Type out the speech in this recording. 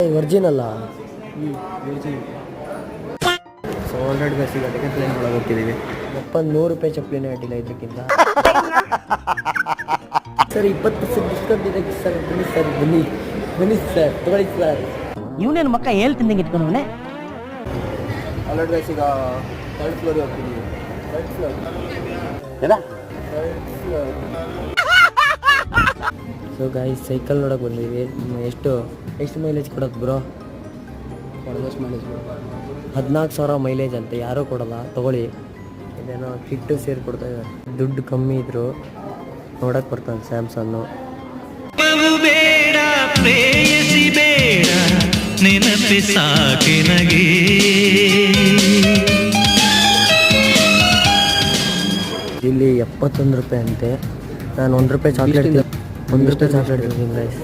Virgin ಅಲ್ಲ. So already ಬಸ್ಸಿಗೆ ಅದಕ್ಕೆ ಪ್ಲೇನ್ ಒಳಗೆ ಹೋಗ್ತಿದ್ದೀವಿ. 100 ರೂಪಾಯಿ ಚಪ್ಪಲಿನೇ ಅಡ್ಡಿಲ್ಲ ಇದಕ್ಕಿಂತ. ಸರ್ 20% ಡಿಸ್ಕೌಂಟ್ ಇದೆ ಸರ್. ಬನ್ನಿ ಸರ್ ತಗೊಳ್ಳಿ ಸರ್. ಇವನೇನು ಮಕ್ಕ ಹೇಳ್ತಿದ್ದಂಗೆ ಇಟ್ಕೊಂಡವನೇ. ಆಲ್ರೆಡಿ ಬಸ್ಸಿಗೆ 3rd ಫ್ಲೋರಿಗೆ ಹೋಗ್ತಿದ್ದೀವಿ. 3rd floor so guys cycle ನೋಡೋಕೆ ಬಂದಿದ್ವಿ. ಎಷ್ಟು ಮೈಲೇಜ್ ಕೊಡೋದು ಬ್ರೋ? ಆಲ್ಮೋಸ್ಟ್ ಮೈಲೇಜ್ 14,000 ಮೈಲೇಜ್ ಅಂತ. ಯಾರೂ ಕೊಡೋಲ್ಲ, ತಗೊಳ್ಳಿ. ಇದೇನೋ ಕಿಟ್ಟು ಸೇರಿ ಕೊಡ್ತಾ ಇದ್ದಾರೆ. ದುಡ್ಡು ಕಮ್ಮಿ ಇದ್ರು ನೋಡಕ್ಕೆ ಬರ್ತಾನೆ ಸ್ಯಾಮ್ಸಂಗು. ಬೇಡ ಪ್ರೇಯಸಿ ಬೇಡ ನೆನಪೆ ಸಾಕೆ ನಗೆ. ಇಲ್ಲಿ 71 ರೂಪಾಯಿ ಅಂತೆ. ನಾನು 1 ರೂಪಾಯಿ ಚಾಕ್ಲೇಟ್ ತಿಂತೀನಿ ಗೈಸ್.